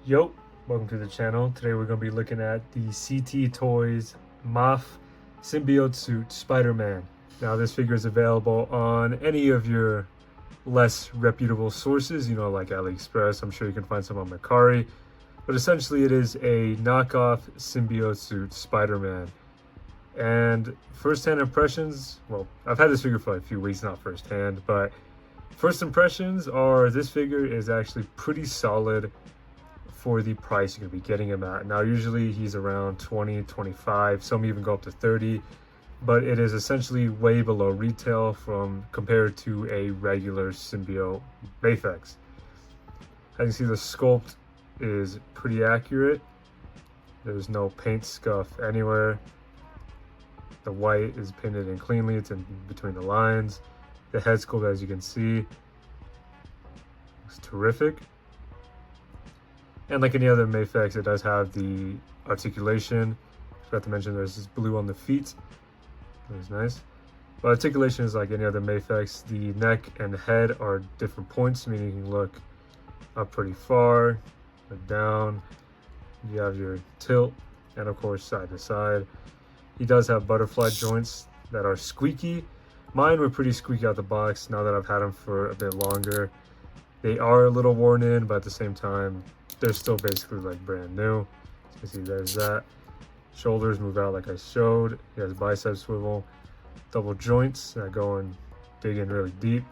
Yo, welcome to the channel. Today we're going to be looking at the CT Toys Maf Symbiote Suit Spider-Man. Now this figure is available on any of your less reputable sources, like AliExpress. I'm sure you can find some on Mercari. But essentially it is a knockoff Symbiote Suit Spider-Man. And first-hand impressions, well, I've had this figure for like a few weeks, not first-hand, but first impressions are this figure is actually pretty solid for the price you're going to be getting him at. Now usually he's around 20, 25, some even go up to 30, but it is essentially way below retail compared to a regular Symbiote Mafex. As you can see, the sculpt is pretty accurate. There's no paint scuff anywhere. The white is painted in cleanly, it's in between the lines. The head sculpt, as you can see, looks terrific. And like any other Mafex, it does have the articulation. Forgot to mention there's this blue on the feet. That's nice. But articulation is like any other Mafex. The neck and head are different points, meaning you can look up pretty far, look down. You have your tilt, and of course side to side. He does have butterfly joints that are squeaky. Mine were pretty squeaky out the box. Now that I've had them for a bit longer, they are a little worn in, but at the same time, they're still basically like brand new. So you can see there's that. Shoulders move out like I showed. He has bicep swivel, double joints that go and dig in really deep.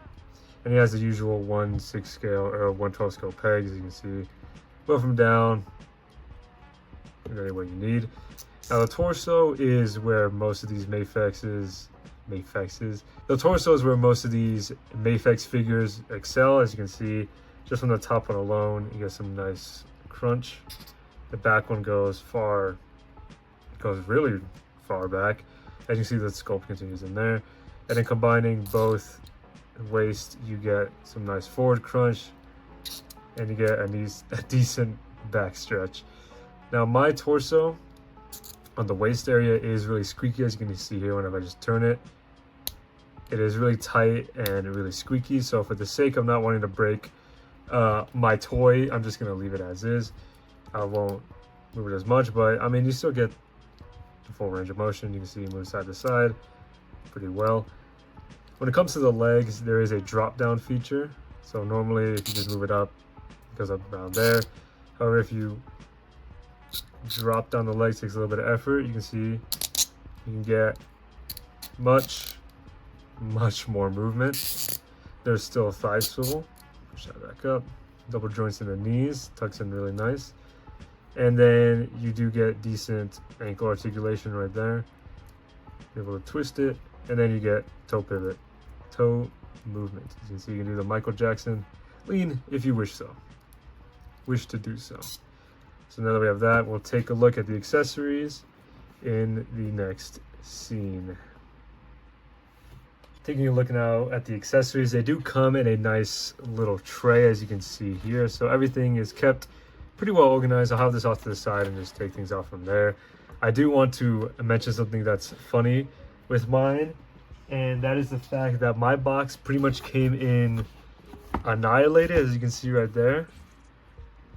And he has the usual 1/6 scale or 1/12 scale pegs, as you can see. Both them down, really what you need. Now the torso is where most of these Mafexes. The torso is where most of these Mafex figures excel. As you can see, just from the top one alone, you get some nice crunch. The back one goes really far back. As you see, the sculpt continues in there. And then combining both waist, you get some nice forward crunch, and you get a decent back stretch. Now my torso on the waist area is really squeaky, as you can see here whenever I just turn it. It is really tight and really squeaky, so for the sake of not wanting to break my toy, I'm just going to leave it as is. I won't move it as much, but I mean, you still get the full range of motion. You can see it move side to side pretty well. When it comes to the legs, there is a drop down feature. So normally if you just move it up, it goes up around there. However, if you drop down the legs, it takes a little bit of effort. You can see you can get much more movement. There's still a thigh swivel. Push that back up. Double joints in the knees, tucks in really nice. And then you do get decent ankle articulation right there. You're able to twist it, and then you get toe pivot, toe movement. As you can see, you can do the Michael Jackson lean if you wish to do so. So now that we have that, we'll take a look at the accessories in the next scene. Taking a look now at the accessories, they do come in a nice little tray, as you can see here. So everything is kept pretty well organized. I'll have this off to the side and just take things off from there. I do want to mention something that's funny with mine, and that is the fact that my box pretty much came in annihilated, as you can see right there.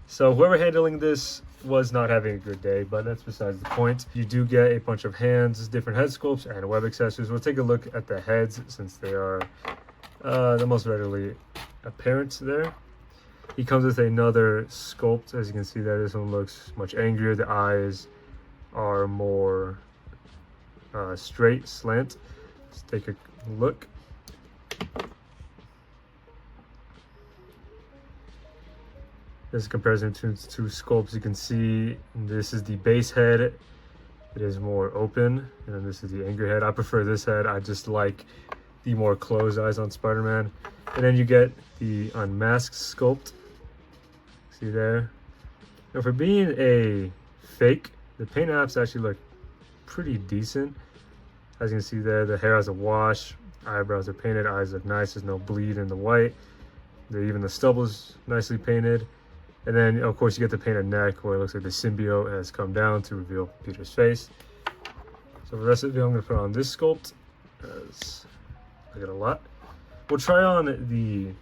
So whoever handling this was not having a good day, but that's besides the point. You do get a bunch of hands, different head sculpts, and web accessories. We'll take a look at the heads since they are the most readily apparent there. He comes with another sculpt. As you can see there, this one looks much angrier. The eyes are more straight, slant. Let's take a look. This is a comparison between two sculpts. You can see this is the base head. It is more open, and then this is the angry head. I prefer this head. I just like the more closed eyes on Spider-Man. And then you get the unmasked sculpt. See there? Now for being a fake, the paint apps actually look pretty decent. As you can see there, the hair has a wash, eyebrows are painted, eyes look nice, there's no bleed in the white. Even the stubble is nicely painted. And then, of course, you get the painted neck where it looks like the symbiote has come down to reveal Peter's face. So for the rest of the video, I'm going to put on this sculpt, as I get a lot. We'll try on the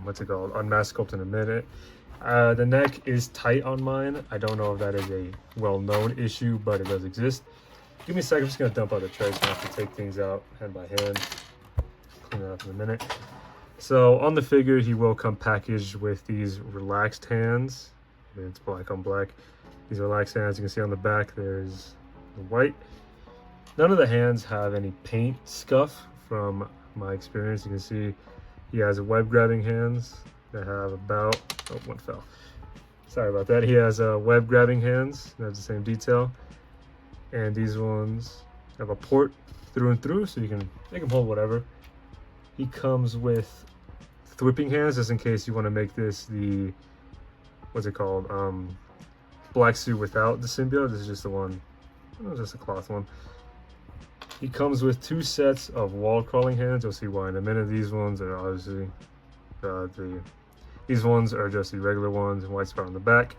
what's it called, unmasked sculpt in a minute. The neck is tight on mine. I don't know if that is a well-known issue, but it does exist. Give me a second. I'm just gonna dump out the tray, so I have to take things out hand by hand. Clean it up in a minute. So on the figure, he will come packaged with these relaxed hands. It's black on black. These relaxed hands, you can see on the back, there's the white. None of the hands have any paint scuff from my experience. You can see he has web grabbing hands that have about, oh, one fell. Sorry about that. He has web grabbing hands that have the same detail. And these ones have a port through and through, so you can make him hold whatever. He comes with whipping hands, just in case you want to make this the, what's it called, black suit without the symbiote. This is just the one, oh, just a cloth one. He comes with 2 sets of wall crawling hands. You'll see why in a minute. These ones are obviously these ones are just the regular ones, white spot on the back.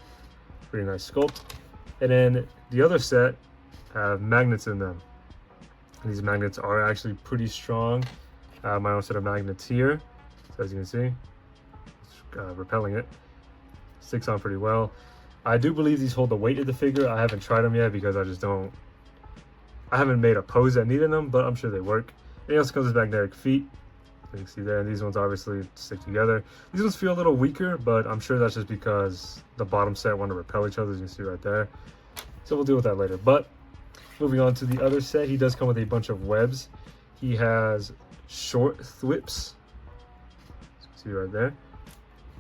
Pretty nice sculpt. And then the other set have magnets in them. And these magnets are actually pretty strong. My own set of magnets here, so as you can see, it's, repelling it. Sticks on pretty well. I do believe these hold the weight of the figure. I haven't tried them yet because I haven't made a pose that needed them, but I'm sure they work. And he also comes with magnetic feet. You can see there, and these ones obviously stick together. These ones feel a little weaker, but I'm sure that's just because the bottom set want to repel each other, as you can see right there. So we'll deal with that later. But moving on to the other set, he does come with a bunch of webs. He has short thwips, see right there.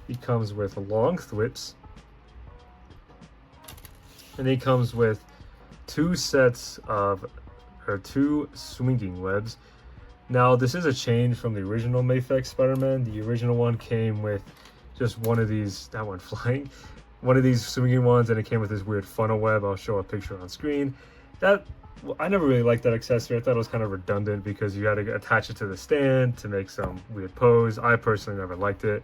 He comes with long thwips, and he comes with 2 sets of, or 2 swinging webs. Now this is a change from the original Mafex Spider-Man. The original one came with just one of these, that one flying, one of these swinging ones, and it came with this weird funnel web. I'll show a picture on screen. That, well, I never really liked that accessory. I thought it was kind of redundant because you had to attach it to the stand to make some weird pose. I personally never liked it.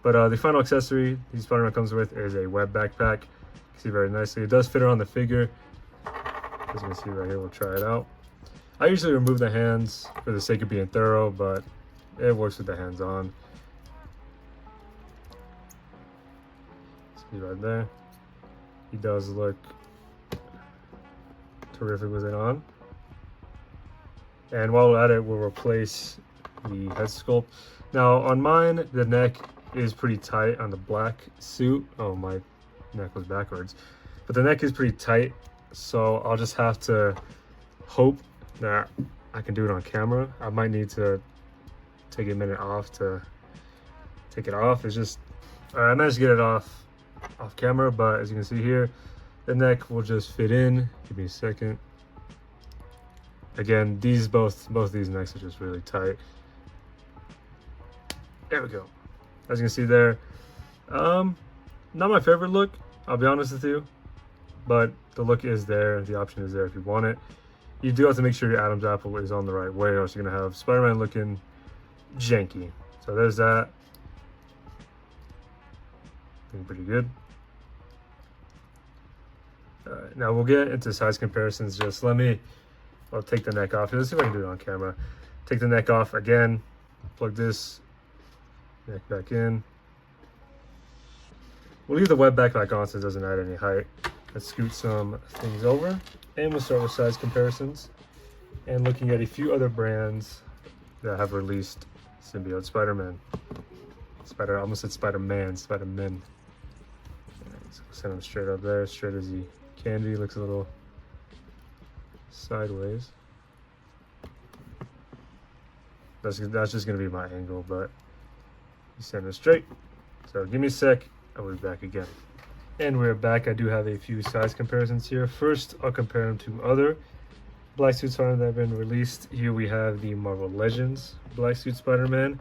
But the final accessory the Spider-Man comes with is a web backpack. You can see very nicely. It does fit around the figure. As you can see right here, we'll try it out. I usually remove the hands for the sake of being thorough, but it works with the hands on. See right there. He does look terrific with it on. And while we're at it, we'll replace the head sculpt. Now on mine, the neck is pretty tight on the black suit. Oh, my neck was backwards. But the neck is pretty tight, so I'll just have to hope that I can do it on camera. I might need to take a minute off to take it off. It's just, I managed to get it off camera, but as you can see here, the neck will just fit in. Give me a second. Again, these both these necks are just really tight. There we go. As you can see there, not my favorite look, I'll be honest with you, but the look is there. The option is there if you want it. You do have to make sure your Adam's apple is on the right way, or else you're gonna have Spider-Man looking janky. So there's that. Looking pretty good. Alright, now we'll get into size comparisons. Just I'll take the neck off. Let's see if I can do it on camera. Take the neck off again. Plug this neck back in. We'll leave the web backpack on so it doesn't add any height. Let's scoot some things over, and we'll start with size comparisons and looking at a few other brands that have released Symbiote Spider-Man. I almost said Spider-Man, Spider-Man. So send him straight up there, straight as he can be. Looks a little sideways. That's just gonna be my angle, but you send it straight. So give me a sec, I'll be back again. And we're back. I do have a few size comparisons here. First, I'll compare them to other Black Suit Spider-Man that have been released. Here we have the Marvel Legends Black Suit Spider-Man.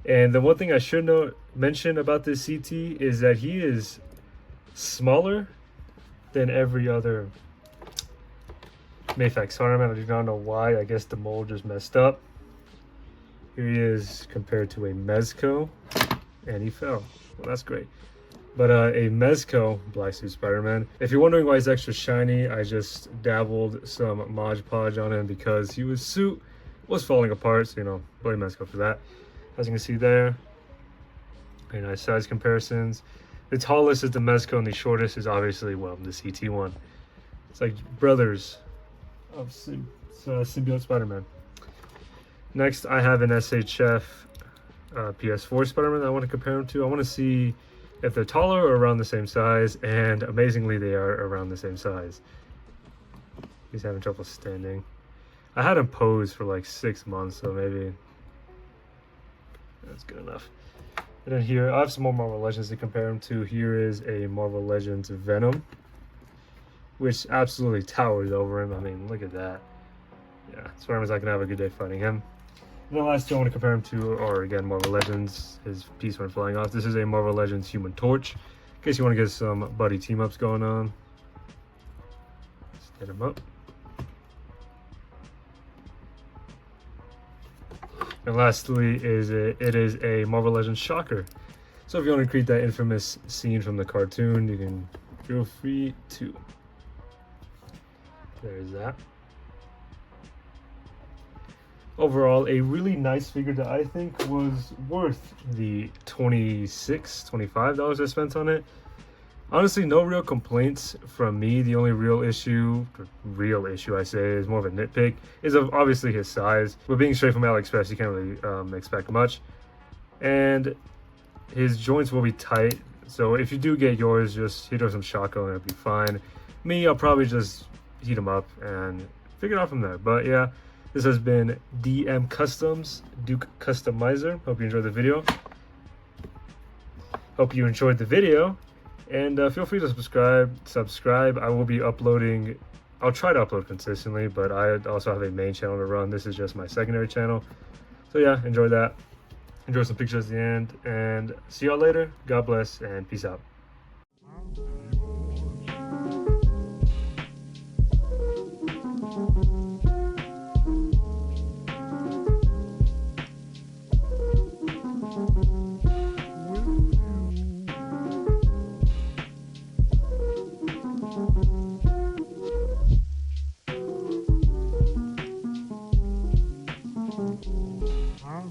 And the one thing I should mention about this CT is that he is smaller than every other Mafex Spider-Man. I do not know why. I guess the mold just messed up. Here he is compared to a Mezco, and he fell. Well, that's great. But a Mezco Black Suit Spider-Man. If you're wondering why he's extra shiny, I just dabbled some Mod Podge on him because his suit was falling apart. So, you know, blame Mezco for that. As you can see there, very nice size comparisons. The tallest is the Mezco and the shortest is obviously, well, the CT one. It's like brothers of Symbiote Spider-Man. Next, I have an SHF PS4 Spider-Man that I want to compare them to. I want to see if they're taller or around the same size, and amazingly, they are around the same size. He's having trouble standing. I had him pose for like 6 months, so maybe that's good enough. And then here, I have some more Marvel Legends to compare him to. Here is a Marvel Legends Venom, which absolutely towers over him. I mean, look at that. Yeah, Spider-Man's not going to have a good day fighting him. And the last two I want to compare him to are, again, Marvel Legends. His piece went flying off. This is a Marvel Legends Human Torch. In case you want to get some buddy team-ups going on. Let's get him up. And lastly, it is a Marvel Legends Shocker. So if you want to create that infamous scene from the cartoon, you can feel free to. There's that. Overall, a really nice figure that I think was worth the $26, $25 I spent on it. Honestly, no real complaints from me. The only real issue I say, is more of a nitpick, is of obviously his size. But being straight from AliExpress, you can't really expect much. And his joints will be tight. So if you do get yours, just heat up some Shako and it'll be fine. Me, I'll probably just heat them up and figure it out from there. But yeah. This has been DM Customs, Duke Customizer. Hope you enjoyed the video. And feel free to subscribe. I will be uploading. I'll try to upload consistently, but I also have a main channel to run. This is just my secondary channel. So yeah, enjoy that. Enjoy some pictures at the end. And see y'all later. God bless and peace out. Wow.